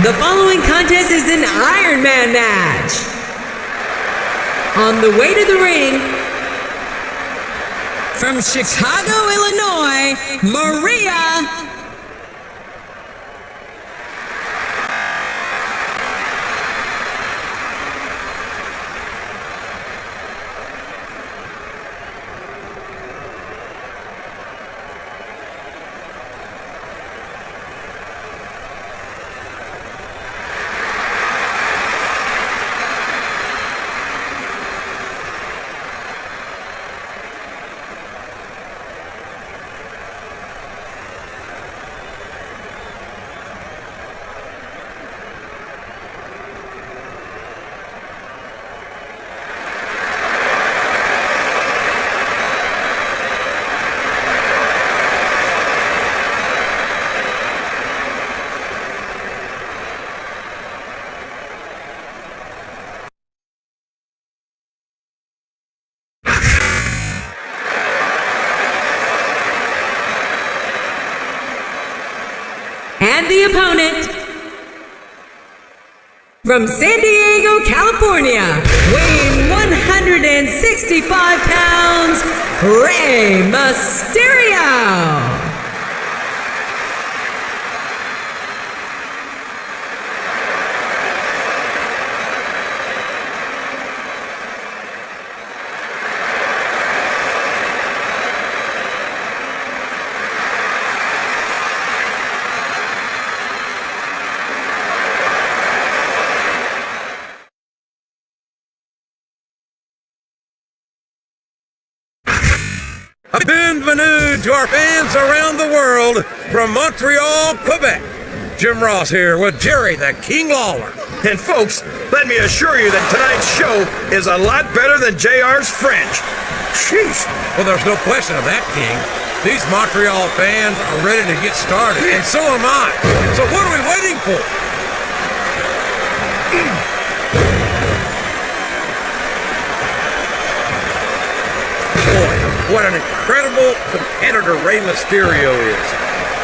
The following contest is an Iron Man match. On the way to the ring, from Chicago, Illinois, Maria. And the opponent, from San Diego, California, weighing 165 pounds, Rey Mysterio. Bienvenue to our fans around the world from Montreal, Quebec. Jim Ross here with Jerry the King Lawler. And folks, let me assure you that tonight's show is a lot better than JR's French. Sheesh. Well, there's no question of that, King. These Montreal fans are ready to get started, and so am I. So what are we waiting for? What an incredible competitor Rey Mysterio is.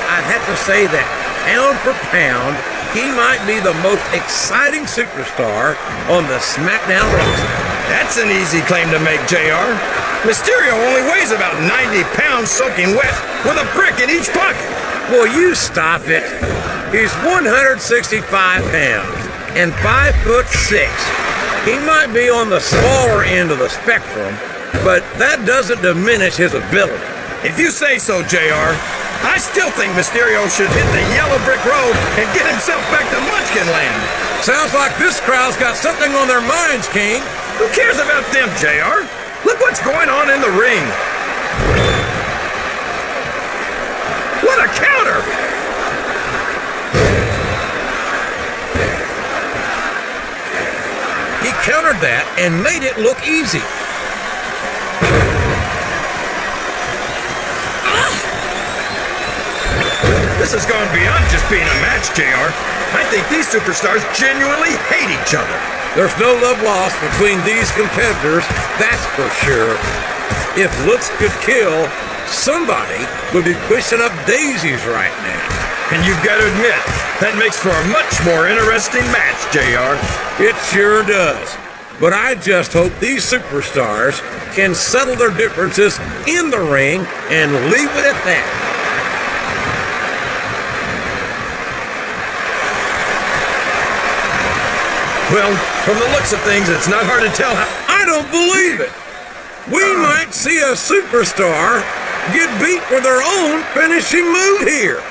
I'd have to say that, pound for pound, he might be the most exciting superstar on the SmackDown roster. That's an easy claim to make, JR. Mysterio only weighs about 90 pounds soaking wet with a brick in each pocket. Will you stop it? He's 165 pounds and 5'6". He might be on the smaller end of the spectrum, but that doesn't diminish his ability. If you say so, JR, I still think Mysterio should hit the yellow brick road and get himself back to Munchkin Land. Sounds like this crowd's got something on their minds, King. Who cares about them, JR? Look what's going on in the ring. What a counter! He countered that and made it look easy. This has gone beyond just being a match, JR. I think these superstars genuinely hate each other. There's no love lost between these competitors, that's for sure. If looks could kill, somebody would be pushing up daisies right now. And you've got to admit, that makes for a much more interesting match, JR. It sure does. But I just hope these superstars can settle their differences in the ring and leave it at that. Well, from the looks of things, it's not hard to tell how... I don't believe it. We might see a superstar get beat for their own finishing move here.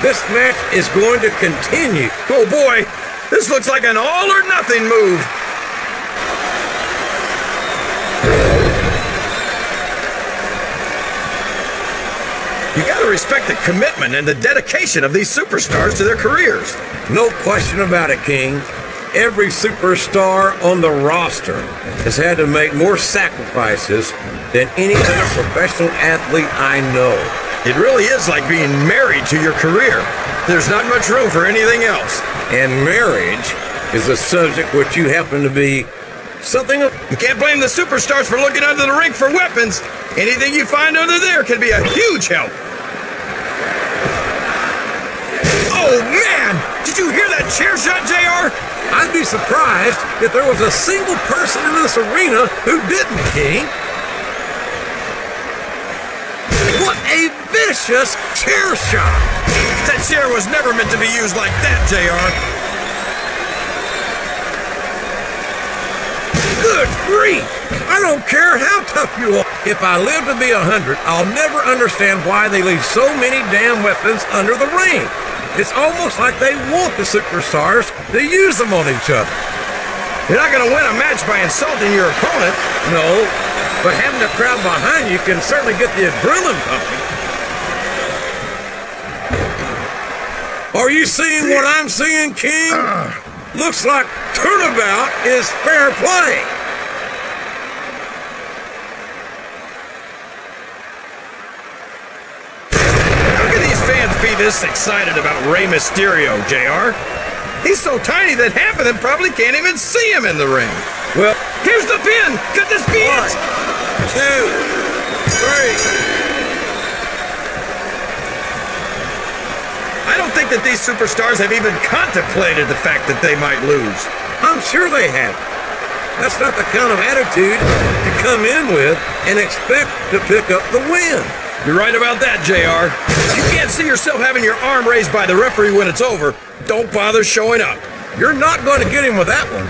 This match is going to continue. Oh boy, this looks like an all or nothing move. You gotta respect the commitment and the dedication of these superstars to their careers. No question about it, King. Every superstar on the roster has had to make more sacrifices than any other professional athlete I know. It really is like being married to your career. There's not much room for anything else. And marriage is a subject which you happen to be Something You can't blame the superstars for looking under the ring for weapons. Anything you find under there can be a huge help. Oh, man! Did you hear that chair shot, JR? I'd be surprised if there was a single person in this arena who didn't, King. What a vicious chair shot! That chair was never meant to be used like that, JR. Good grief! I don't care how tough you are. If I live to be 100, I'll never understand why they leave so many damn weapons under the ring. It's almost like they want the superstars to use them on each other. You're not going to win a match by insulting your opponent. No, but having a crowd behind you can certainly get the adrenaline pumping. Are you seeing what I'm seeing, King? Looks like turnabout is fair play. How can these fans be this excited about Rey Mysterio, JR? He's so tiny that half of them probably can't even see him in the ring. Well, Here's the pin! Could this be it? 2, 3. I don't think that these superstars have even contemplated the fact that they might lose. I'm sure they have. That's not the kind of attitude to come in with and expect to pick up the win. You're right about that, JR. If you can't see yourself having your arm raised by the referee when it's over, don't bother showing up. You're not going to get him with that one.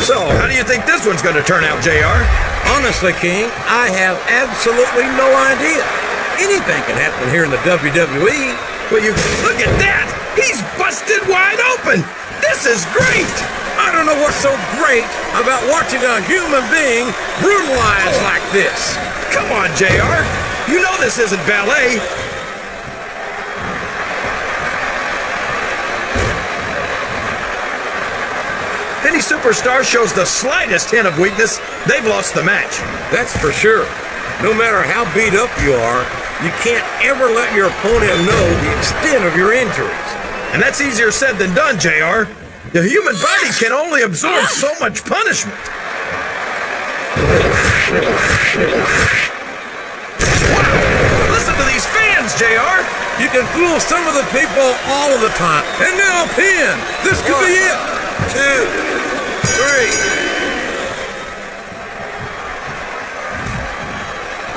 So, how do you think this one's going to turn out, JR? Honestly, King, I have absolutely no idea. Anything can happen here in the WWE. Well, you look at that! He's busted wide open! This is great! I don't know what's so great about watching a human being brutalized like this. Come on, JR. You know this isn't ballet. Any superstar shows the slightest hint of weakness, they've lost the match. That's for sure. No matter how beat up you are, you can't ever let your opponent know the extent of your injuries. And that's easier said than done, JR. The human body can only absorb so much punishment. Wow! Listen to these fans, JR. You can fool some of the people all of the time. And now pin. This could be it. 2, 3.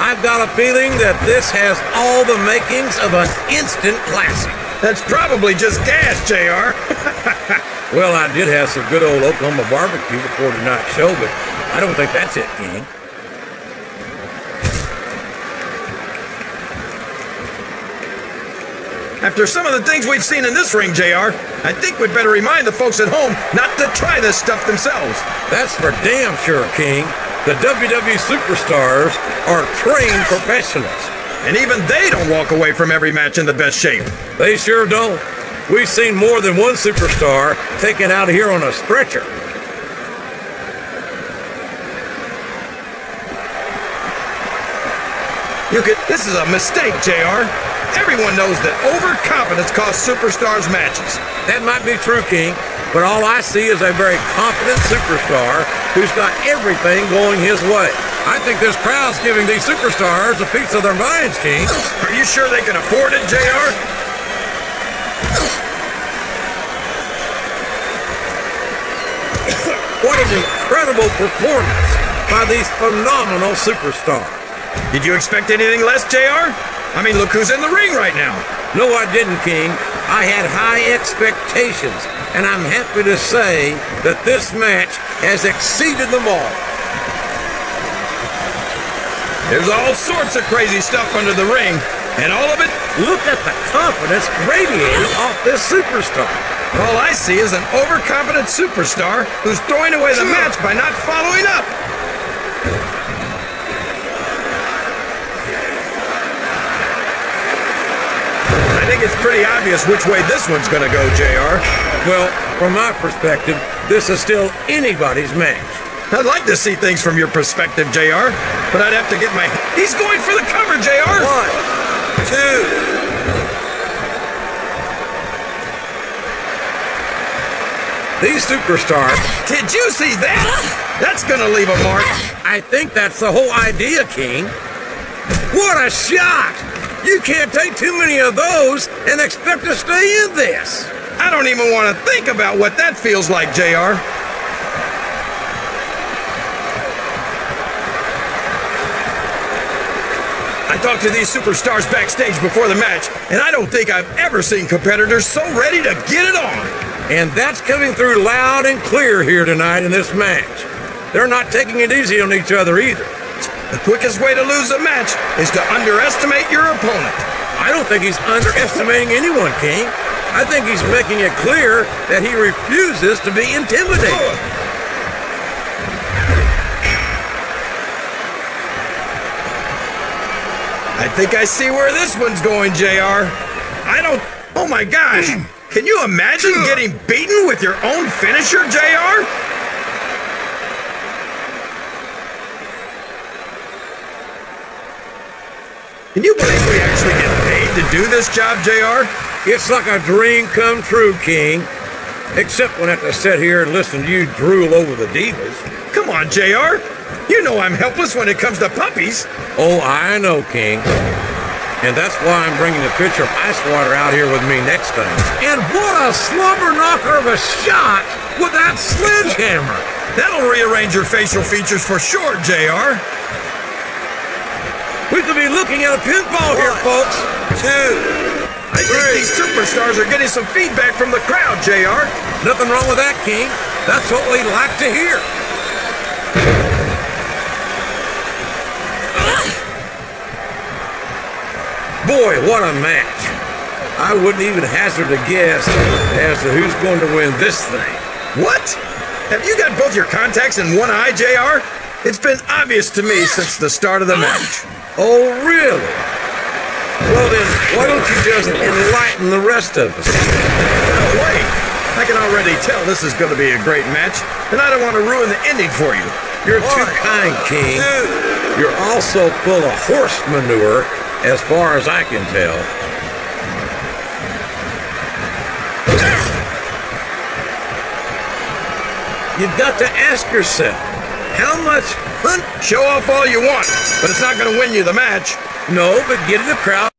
I've got a feeling that this has all the makings of an instant classic. That's probably just gas, JR. Well, I did have some good old Oklahoma barbecue before tonight's show, but I don't think that's it, King. After some of the things we've seen in this ring, JR, I think we'd better remind the folks at home not to try this stuff themselves. That's for damn sure, King. The WWE superstars are trained professionals. And even they don't walk away from every match in the best shape. They sure don't. We've seen more than one superstar taken out of here on a stretcher. This is a mistake, JR. Everyone knows that overconfidence costs superstars matches. That might be true, King, but all I see is a very confident superstar who's got everything going his way. I think this crowd's giving these superstars a piece of their minds, King. Are you sure they can afford it, JR? What an incredible performance by these phenomenal superstars. Did you expect anything less, JR? I mean, look who's in the ring right now. No, I didn't, King. I had high expectations, and I'm happy to say that this match has exceeded them all. There's all sorts of crazy stuff under the ring, and all of it, Look at the confidence radiating off this superstar. all I see is an overconfident superstar who's throwing away the match by not following up. I think it's pretty obvious which way this one's gonna go, JR. Well, from my perspective, this is still anybody's match. I'd like to see things from your perspective, JR, but I'd have to get my... He's going for the cover, JR! 1, 2. These superstars, Did you see that? That's gonna leave a mark. I think that's the whole idea, King. What a shot! You can't take too many of those and expect to stay in this. I don't even want to think about what that feels like, JR. I talked to these superstars backstage before the match, and I don't think I've ever seen competitors so ready to get it on. And that's coming through loud and clear here tonight in this match. They're not taking it easy on each other either. The quickest way to lose a match is to underestimate your opponent. I don't think he's underestimating anyone, King. I think he's making it clear that he refuses to be intimidated. I think I see where this one's going, JR. Oh my gosh. Can you imagine getting beaten with your own finisher, JR? Can you believe we actually get paid to do this job, JR? It's like a dream come true, King. Except when I have to sit here and listen to you drool over the divas. Come on, JR. You know I'm helpless when it comes to puppies. Oh, I know, King. And that's why I'm bringing a pitcher of ice water out here with me next time. And what a slumber knocker of a shot with that sledgehammer. That'll rearrange your facial features for sure, JR. We could be looking at a pinfall here, folks. 2. I think these superstars are getting some feedback from the crowd, JR. Nothing wrong with that, King. That's what we like to hear. Boy, what a match. I wouldn't even hazard a guess as to who's going to win this thing. What? Have you got both your contacts in one eye, JR? It's been obvious to me since the start of the match. Oh, really? Well then, why don't you just enlighten the rest of us? No way. I can already tell this is going to be a great match, and I don't want to ruin the ending for you. You're too kind, King. You're also full of horse manure, as far as I can tell. You've got to ask yourself, how much hunt? Show off all you want, but it's not going to win you the match. No, but get in the crowd.